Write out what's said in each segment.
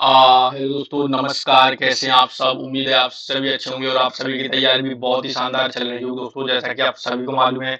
Hello दोस्तों, नमस्कार। कैसे हैं आप सब? उम्मीद है आप सभी अच्छे होंगे और आप सभी की तैयारी भी बहुत ही शानदार चल रही होगी दोस्तों। जैसा कि आप सभी को मालूम है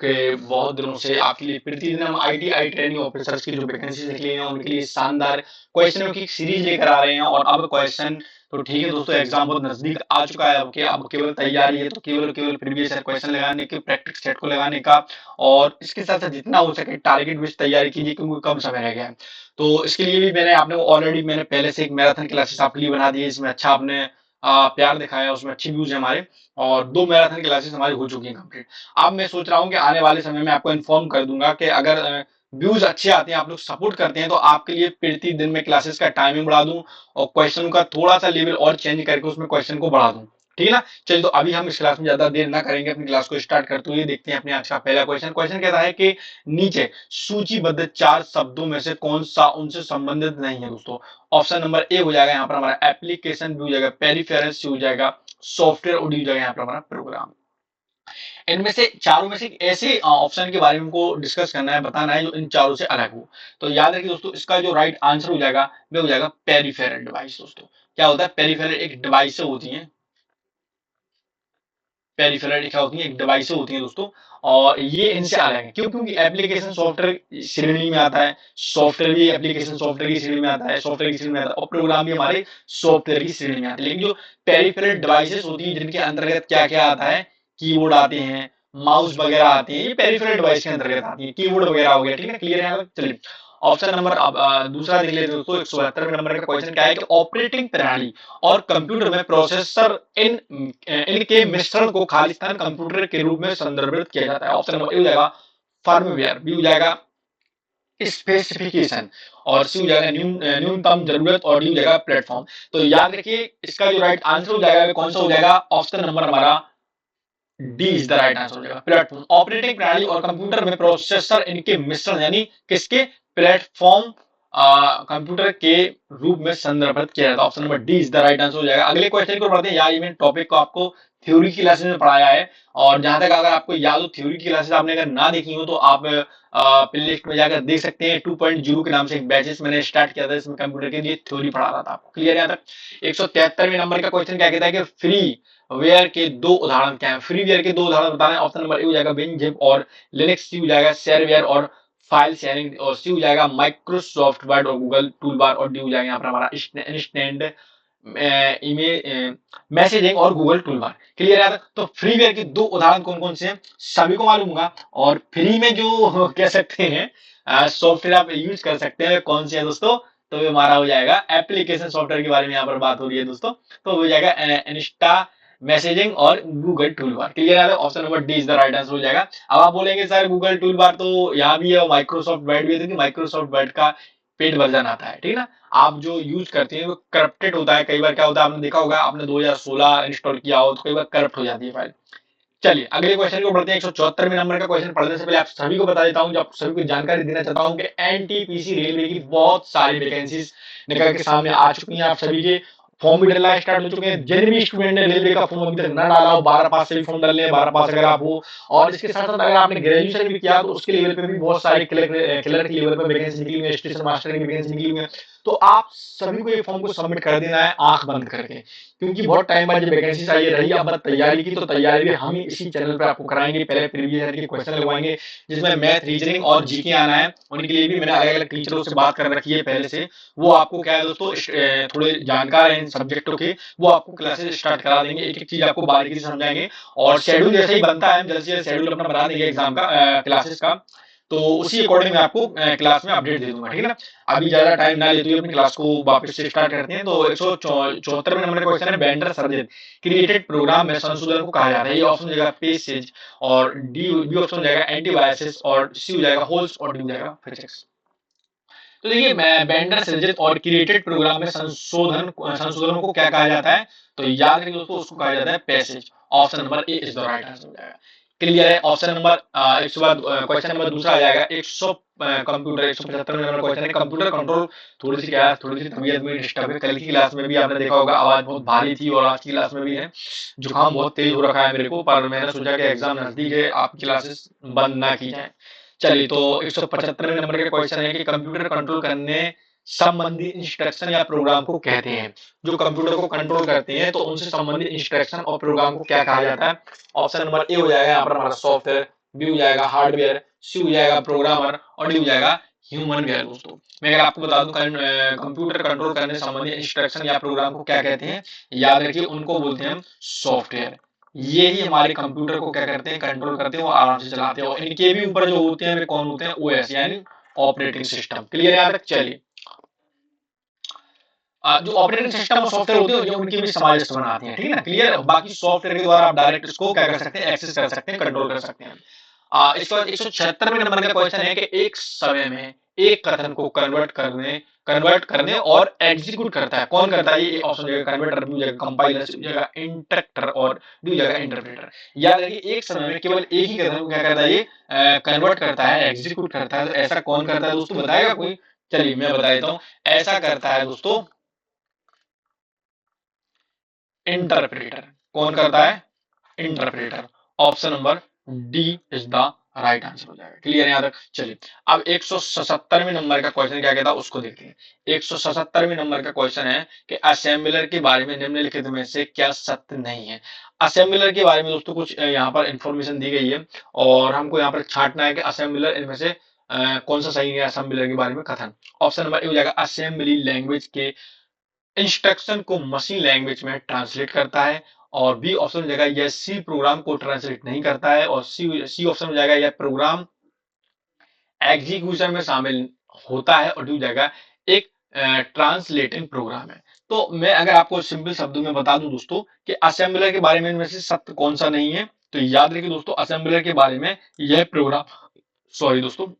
कि बहुत दिनों से आपके लिए प्रतिदिन हम आईटीआई ट्रेनिंग ऑफिसर्स की जो वैकेंसीज निकली हैं, उनके लिए शानदार क्वेश्चनों की सीरीज लेकर आ रहे हैं। और अब क्वेश्चन तो ठीक है दोस्तों, एग्जाम बहुत नजदीक आ चुका है। अब केवल तैयारी है, तो केवल केवल प्रीवियस क्वेश्चन लगाने के, प्रैक्टिस सेट को लगाने का और इसके साथ साथ जितना हो सके टारगेट बेस्ड तैयारी कीजिए, क्योंकि कम समय रह गया है। तो इसके लिए भी मैंने पहले से एक मैराथन क्लासेस आपके लिए बना दी है, इसमें अच्छा आपने प्यार दिखाया, उसमें अच्छी व्यूज है हमारे। और 2 मैराथन क्लासेस हमारी हो चुकी हैं कंप्लीट। अब मैं सोच रहा हूँ कि आने वाले समय में आपको इन्फॉर्म कर दूंगा कि अगर व्यूज अच्छे आते हैं, आप लोग सपोर्ट करते हैं, तो आपके लिए प्रतिदिन में क्लासेस का टाइमिंग बढ़ा दूं और क्वेश्चन का थोड़ा सा लेवल और चेंज करके उसमें क्वेश्चन को बढ़ा दूं। ठीक है ना? चलिए, तो अभी हम इस क्लास में ज्यादा देर ना करेंगे, अपनी क्लास को स्टार्ट करते हुए देखते हैं अपने आज का पहला क्वेश्चन। क्वेश्चन कहता है कि नीचे सूचीबद्ध 4 शब्दों में से कौन सा उनसे संबंधित नहीं है दोस्तों। ऑप्शन नंबर ए हो जाएगा यहाँ पर हमारा एप्लीकेशन, बी हो जाएगा पेरिफेरल्स, सी हो जाएगा सॉफ्टवेयर और डी हो जाएगा यहाँ पर हमारा प्रोग्राम। इनमें से चारों में से एक ऐसे ऑप्शन के बारे में हमको डिस्कस करना है, बताना है जो इन चारों से अलग हो। तो याद रखिए दोस्तों, इसका जो राइट आंसर हो जाएगा वो हो जाएगा पेरिफेरल डिवाइस दोस्तों। क्या होता है? पेरिफेरल एक डिवाइस होती है। पेरिफेरल क्या होती है? एक डिवाइस होती है दोस्तों। और ये इनसे अलग है, क्यों? क्योंकि एप्लीकेशन सॉफ्टवेयर श्रेणी में आता है, सॉफ्टवेयर भी एप्लीकेशन सॉफ्टवेयर की श्रेणी में आता है, सॉफ्टवेयर की श्रेणी में आता है, और प्रोग्राम भी हमारे सॉफ्टवेयर की श्रेणी में आता है। लेकिन जो पेरिफेरल डिवाइसेस होती है, जिनके अंतर्गत क्या क्या आता है, कीबोर्ड आते हैं, माउस वगैरह आती है, ये पेरिफेरल डिवाइस के अंतर्गत आती है। कीबोर्ड वगैरह हो गया, ठीक है, क्लियर है यहाँ तक? चलिए, ऑप्शन नंबर अब दूसरा देख लेते हैं दोस्तों। 172वें नंबर का क्वेश्चन क्या है कि ऑपरेटिंग प्रणाली और कंप्यूटर में प्रोसेसर इनके मिश्रण को खालिस्तान कंप्यूटर के रूप में संदर्भित किया जाता है। ऑप्शन नंबर ए हो जाएगा फर्मवेयर, बी हो जाएगा स्पेसिफिकेशन, और सी हो जाएगा न्यूनतम जरूरत, और डी हो जाएगा प्लेटफॉर्म। तो याद रखिए, इसका जो राइट आंसर हो जाएगा वो कौन सा हो जाएगा? ऑप्शन नंबर हमारा D is the right answer हो जाएगा, प्लेटफॉर्म। ऑपरेटिंग प्रणाली और कंप्यूटर में प्रोसेसर इनके मिश्रण, यानी किसके? प्लेटफॉर्म कंप्यूटर के रूप में संदर्भित किया जाता है। Option number D is the right answer हो जाएगा। अगले क्वेश्चन को पढ़ते हैं। यार, इवन टॉपिक को आपको थ्योरी की क्लासेस में पढ़ाया है, और जहां तक अगर आपको याद हो, थ्योरी की क्लासेस आपने अगर ना देखी हो तो आप प्ले लिस्ट में जाकर देख सकते हैं। 2.0 के नाम से एक बैचेस मैंने स्टार्ट किया था, इसमें कंप्यूटर के लिए थ्योरी पढ़ा रहा था आपको। क्लियर है यहाँ तक? 173वें नंबर का क्वेश्चन क्या कहता है कि फ्री वेयर के दो उदाहरण क्या है? फ्री वेयर के दो उदाहरण बताना है। ऑप्शन नंबर ए हो जाएगा विनजिप और लिनक्स, सी हो जाएगा शेयरवेयर और फाइल शेयरिंग, और सी हो जाएगा माइक्रोसॉफ्ट वर्ड और गूगल टूलबार, और डी हो जाएगा यहाँ पर हमारा इंस्टेंट इमेज मैसेजिंग और गूगल टूलबार। क्लियर है? तो फ्रीवेयर के दो उदाहरण कौन कौन से हैं सभी को मालूम होगा। और फ्री में जो कह सकते हैं सॉफ्टवेयर आप यूज कर सकते हैं, कौन से है दोस्तों? तो ये हमारा हो जाएगा एप्लीकेशन सॉफ्टवेयर के बारे में यहाँ पर बात हो रही है दोस्तों। तो हो जाएगा इंस्टा मैसेजिंग और गूगल टूलबार। क्लियर है? Option number D is the right answer हो जाएगा। अब आप बोलेंगे सर गूगल टूलबार तो यहाँ भी है, माइक्रोसॉफ्ट वर्ड भी है, क्योंकि माइक्रोसॉफ्ट वर्ड का पेड वर्जन आता है, ठीक है ना? आप जो यूज करते हैं वो करप्टेड होता है। कई बार क्या होता है, आपने देखा होगा, आपने 2016 इंस्टॉल किया हो तो कई बार करप्ट हो जाती है फाइल। चलिए, अगले क्वेश्चन को बढ़ते हैं। 174वें नंबर का क्वेश्चन पढ़ने से पहले आप सभी को बता देता हूं, जो आप सभी को जानकारी देना चाहता हूं कि एनटीपीसी रेलवे की बहुत सारी वैकेंसीज निकल के सामने आ चुकी हैं। आप सभी के फॉर्म भी डलना स्टार्ट हो चुके हैं। जिन भी स्टूडेंट ने रेलवे का फॉर्म अभी तक न डाला हो, 12 पास से भी फॉर्म डालने हैं, 12 पास अगर आप हो, और इसके साथ साथ अगर आपने ग्रेजुएशन भी किया तो उसके लेवल पे भी बहुत सारी क्लर्क के लेवल पे वैकेंसी निकली हुई है, स्टेशन मास्टर की वैकेंसी निकली हुई है। तो आप सभी को ये फॉर्म को सबमिट कर देना है आंख बंद करके, क्योंकि बहुत टाइम बाद ये वैकेंसी चाहिए रही। अब बात तैयारी की, तो तैयारी भी हम ही इसी चैनल पर आपको कराएंगे। पहले प्रीवियस ईयर के क्वेश्चन लगवाएंगे, जिसमें मैथ, रीजनिंग और जीके आना है। उनके लिए भी मैंने अलग अलग टीचरों से बात कर रखी है पहले से। वो आपको क्या है दोस्तों, थोड़े जानकार हैं इन सब्जेक्टों के, वो आपको क्लासेस स्टार्ट करा देंगे, एक एक चीज आपको बारीकी से समझाएंगे। और शेड्यूल जैसे ही बनता है, हम जल्द से जल्द शेड्यूल अपना बना देंगे एग्जाम का, क्लासेस का। तो उसी अकॉर्डिंग मैं आपको क्लास में अपडेट दे दूंगा, ठीक है ना? अभी ज्यादा टाइम ना लेते हुए अपनी क्लास को वापस से स्टार्ट करते हैं। तो 174वें नंबर का क्वेश्चन है, बेंडर सर्जित क्रिएटेड प्रोग्राम में संशोधन को कहा जाता है। ये ऑप्शन हो जाएगा पेसेज, और डी बी ऑप्शन हो जाएगा एंटीबायोसिस, और सी हो जाएगा होल्स, और डी हो जाएगा फिजिक्स। तो देखिए, बेंडर सृजित और क्रिएटेड प्रोग्राम में संशोधनों को क्या कहा जाता है? तो याद रखिए दोस्तों, उसको कहा जाता है passage. Option number A is the right answer हो जाएगा। क्लियर है? ऑप्शन नंबर एक सौ बाद क्वेश्चन नंबर दूसरा आ जाएगा। 100 कंप्यूटर 175 नंबर क्वेश्चन है, कंप्यूटर कंट्रोल। थोड़ी सी तबीयत में डिस्टर्ब है। कल की क्लास में भी आपने देखा होगा आवाज बहुत भारी थी, और आज की क्लास में भी है। जुकाम बहुत तेज हो रखा है मेरे को, पर मैंने सोचा कि एग्जाम नजदीक है, आपकी क्लासेस बंद ना की जाए। चलिए, तो 175वें नंबर का क्वेश्चन है कि कंप्यूटर कंट्रोल करने संबंधित इंस्ट्रक्शन या प्रोग्राम को कहते हैं। जो कंप्यूटर को कंट्रोल करते हैं तो उनसे संबंधित इंस्ट्रक्शन और प्रोग्राम को क्या कहा जाता है? ऑप्शन नंबर ए हो जाएगा यहाँ पर हमारा सॉफ्टवेयर, बी हो जाएगा हार्डवेयर, सी हो जाएगा प्रोग्रामर और डी हो जाएगा ह्यूमन वेयर। दोस्तों मैं अगर आपको बता दूं कंप्यूटर कंट्रोल करने संबंधित इंस्ट्रक्शन या प्रोग्राम को क्या कहते हैं, याद रखिए उनको बोलते हैं हम सॉफ्टवेयर। ये ही हमारे कंप्यूटर को क्या करते हैं, कंट्रोल करते हैं और आराम से चलाते हैं। और इनके भी ऊपर जो होते हैं वे कौन होते हैं? ओएस यानी ऑपरेटिंग सिस्टम। क्लियर है यहाँ तक? चलिए जो ऑपरेटिंग सिस्टम और सॉफ्टवेयर होते हैं ये उनकी भी समाविष्ट बनाते हैं। ठीक है ना? क्लियर। बाकी सॉफ्टवेयर के द्वारा आप डायरेक्ट इसको क्या कर सकते हैं? एक्सेस कर सकते हैं, कंट्रोल कर सकते हैं। इसके बाद 176वें नंबर का क्वेश्चन है कि एक समय में एक कथन को कन्वर्ट करने और एग्जीक्यूट करता है, कौन करता है? ये ऑप्शन हो जाएगा कन्वर्टर, बी हो जाएगा कंपाइलर, सी हो जाएगा इंटरप्रेटर और डी हो जाएगा इंटरप्रेटर। याद रखिए एक समय में केवल एक ही कथन को क्या करता है? ये कन्वर्ट करता है, एग्जीक्यूट करता है। तो ऐसा कौन करता है दोस्तों? बताएगा कोई? चलिए मैं बता देता हूं। ऐसा करता है दोस्तों इंटरप्रेटर। कौन करता है? Interpreter. Option number D is the right answer हो जाएगा। क्लियर है यहाँ तक? चलिए अब 177वें नंबर का क्वेश्चन क्या कहता है उसको देखते हैं। 177वें नंबर का क्वेश्चन है कि असेंबलर के बारे में निम्नलिखित में से क्या सत्य नहीं है? असेंबलर के बारे में दोस्तों कुछ यहाँ पर इंफॉर्मेशन दी गई है और हमको यहाँ पर छांटना है कि असेंबलर इनमें से कौन सा सही है। असेंबलर के बारे में कथन ऑप्शन नंबर ए हो जाएगा असेंबली लैंग्वेज के इंस्ट्रक्शन को मशीन लैंग्वेज में ट्रांसलेट करता है। और बी ऑप्शन हो जाएगा यह सी प्रोग्राम को ट्रांसलेट नहीं करता है। और सी ऑप्शन हो जाएगा यह प्रोग्राम एग्जीक्यूशन में शामिल होता है। और डी हो जाएगा एक ट्रांसलेटिंग प्रोग्राम है। तो मैं अगर आपको सिंपल शब्दों में बता दूं दोस्तों कि असेंबलर के बारे में इनमें से सत्य कौन सा नहीं है, तो याद रखिए दोस्तों असेंबलर के बारे में यह प्रोग्राम, सॉरी दोस्तों,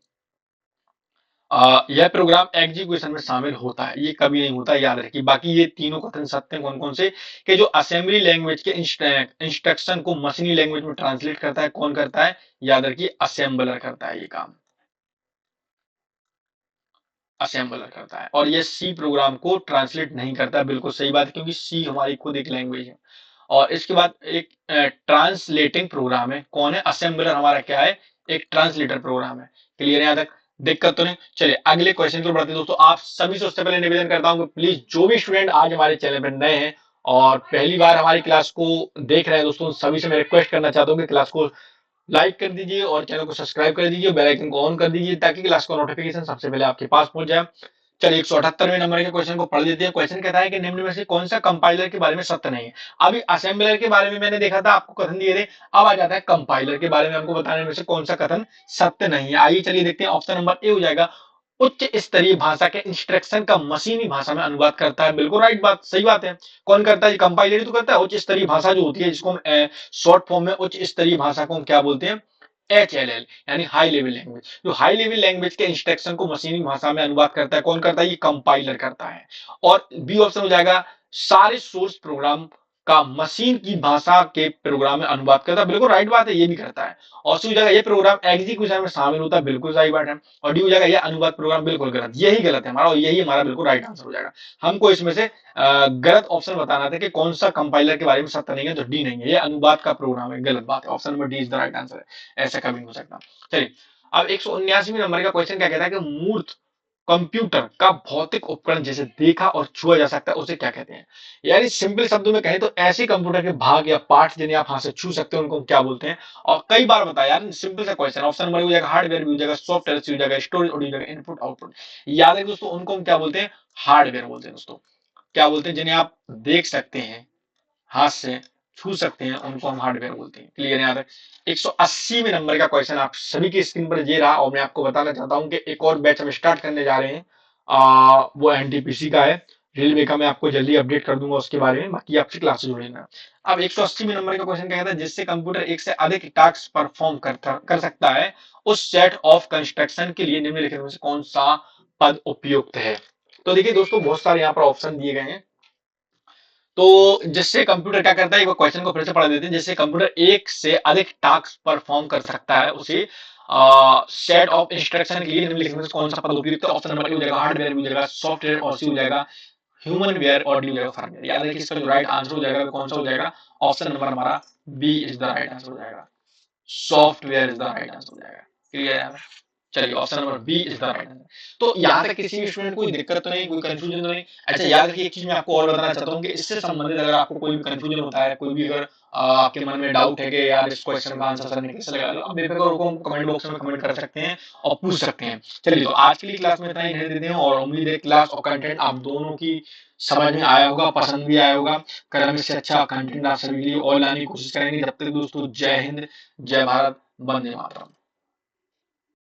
यह प्रोग्राम एग्जीक्यूशन में शामिल होता है, ये कभी नहीं होता, याद रखिए। बाकी ये तीनों कथन सत्य हैं। कौन कौन से? कि जो असेंबली लैंग्वेज के इंस्ट्रक्शन को मशीनी लैंग्वेज में ट्रांसलेट करता है, कौन करता है? याद रखिए असेंबलर करता है ये काम, असेंबलर करता है। और ये सी प्रोग्राम को ट्रांसलेट नहीं करता, बिल्कुल सही बात है, क्योंकि सी हमारी खुद एक लैंग्वेज है। और इसके बाद एक ट्रांसलेटिंग प्रोग्राम है, कौन है? असेंबलर हमारा क्या है? एक ट्रांसलेटर प्रोग्राम है। क्लियर है यहाँ तक? दिक्कत तो नहीं? चलिए अगले क्वेश्चन की ओर बढ़ते हैं दोस्तों। आप सभी से उससे पहले निवेदन करता हूं कि प्लीज जो भी स्टूडेंट आज हमारे चैनल पर नए हैं और पहली बार हमारी क्लास को देख रहे हैं दोस्तों, सभी से मैं रिक्वेस्ट करना चाहता हूँ कि क्लास को लाइक कर दीजिए और चैनल को सब्सक्राइब कर दीजिए, बेल आइकन को ऑन कर दीजिए ताकि क्लास का नोटिफिकेशन सबसे पहले आपके पास पहुंच जाए। चलिए 178वें नंबर के क्वेश्चन को पढ़ लेते हैं। क्वेश्चन कहता है कि निम्न में से कौन सा कंपाइलर के बारे में सत्य नहीं है? अभी असेंबलर के बारे में मैंने देखा था, आपको कथन दिए थे। अब आ जाता है कंपाइलर के बारे में, हमको बताने में से कौन सा कथन सत्य नहीं है। आइए चलिए देखते हैं। ऑप्शन नंबर ए हो जाएगा उच्च स्तरीय भाषा के इंस्ट्रक्शन का मशीनी भाषा में अनुवाद करता है। बिल्कुल राइट बात, सही बात है। कौन करता है? कंपाइलर ही तो करता है। उच्च स्तरीय भाषा जो होती है, जिसको हम शॉर्ट फॉर्म में उच्च स्तरीय भाषा को हम क्या बोलते हैं? HLL यानी हाई लेवल लैंग्वेज। जो हाई लेवल लैंग्वेज के इंस्ट्रक्शन को मशीनी भाषा में अनुवाद करता है, कौन करता है? ये कंपाइलर करता है। और बी ऑप्शन हो जाएगा सारे सोर्स प्रोग्राम का मशीन की भाषा के प्रोग्राम में अनुवाद करता है। बिल्कुल राइट बात है, ये भी करता है। और सी हो जाएगा ये प्रोग्राम एग्जीक्यूशन में शामिल होता है। बिल्कुल सही बात है। और डी हो जाएगा ये अनुवाद प्रोग्राम। बिल्कुल गलत, यही गलत है हमारा और यही हमारा बिल्कुल राइट आंसर हो जाएगा। हमको इसमें से गलत ऑप्शन बताना था कि कौन सा कंपाइलर के बारे में सत्य नहीं है, तो डी नहीं है, ये अनुवाद का प्रोग्राम है। गलत बात है, option number D is the right answer है। ऐसा कभी नहीं हो सकता। चलिए अब 179वें नंबर का क्वेश्चन क्या कहता है कि मूर्त कंप्यूटर का भौतिक उपकरण जिसे देखा और छुआ जा सकता है उसे क्या कहते हैं? यानी सिंपल शब्दों में कहें तो ऐसे कंप्यूटर के भाग या पार्ट जिन्हें आप हाथ से छू सकते हो उनको क्या बोलते हैं? और कई बार बताया यार, सिंपल सा क्वेश्चन। ऑप्शन नंबर हो जाएगा हार्डवेयर, भी हो जाएगा सॉफ्टवेयर, हो जाएगा स्टोरेज और हो जाएगा इनपुट आउटपुट। याद है दोस्तों, उनको हम क्या बोलते हैं? हार्डवेयर बोलते हैं दोस्तों। क्या बोलते हैं? जिन्हें आप देख सकते हैं, हाथ से छू सकते हैं, उनको हम हार्डवेयर बोलते हैं। क्लियर है यहाँ तक? 180वें नंबर का क्वेश्चन आप सभी की स्क्रीन पर ये रहा और मैं आपको बताना चाहता हूं कि एक और बैच हम स्टार्ट करने जा रहे हैं। वो एनटीपीसी का है, रेलवे का। मैं आपको जल्दी अपडेट कर दूंगा उसके बारे में, बाकी आपसे क्लास से जुड़े रहना। अब 180वें नंबर का क्वेश्चन क्या कहता है? जिससे कंप्यूटर एक से अधिक टास्क परफॉर्म कर सकता है उस सेट ऑफ कंस्ट्रक्शन के लिए निम्नलिखित में से कौन सा पद उपयुक्त है? तो देखिए दोस्तों, बहुत सारे यहाँ पर ऑप्शन दिए गए हैं। तो जिससे कंप्यूटर क्या करता है, एक क्वेश्चन को फिर से पढ़ देते हैं। जिससे कंप्यूटर एक से अधिक टास्क परफॉर्म कर सकता है उसे सेट ऑफ इंस्ट्रक्शन के लिए निम्नलिखित में से कौन सा पद उपयुक्त है? ऑप्शन नंबर ए हो जाएगा हार्डवेयर, हो जाएगा सॉफ्टवेयर और सी हो जाएगा ह्यूमन वेयर और डी हो जाएगा फर्मवेयर। याद है कि इसका जो राइट आंसर हो जाएगा कौन सा हो जाएगा? ऑप्शन नंबर हमारा B is the right answer हो जाएगा। Software is the right answer हो जाएगा। क्लियर है? चलिए option number B is the right answer. तो यहाँ तक किसी भी स्टूडेंट को कोई दिक्कत तो नहीं, कोई कंफ्यूजन तो नहीं? अच्छा याद रखिए एक चीज मैं आपको और बताना चाहता हूँ कि इससे संबंधित अगर आपको कोई भी कंफ्यूजन होता है, कोई भी अगर आपके मन में डाउट है कि यार इस क्वेश्चन का आंसर सर ने कैसे लगा लिया, आप बेफिक्र होकर हमको कमेंट बॉक्स में कमेंट कर सकते हैं और पूछ सकते हैं। चलिए तो आज के लिए क्लास में इतना ही रहने देते हैं और उम्मीद है क्लास और कंटेंट आप दोनों की समझ में आया होगा, पसंद भी आया होगा। कल हम इससे अच्छा कंटेंट आप सभी के लिए और लाने की कोशिश करेंगे। जब तक दोस्तों जय हिंद, जय भारत, वंदे मातरम।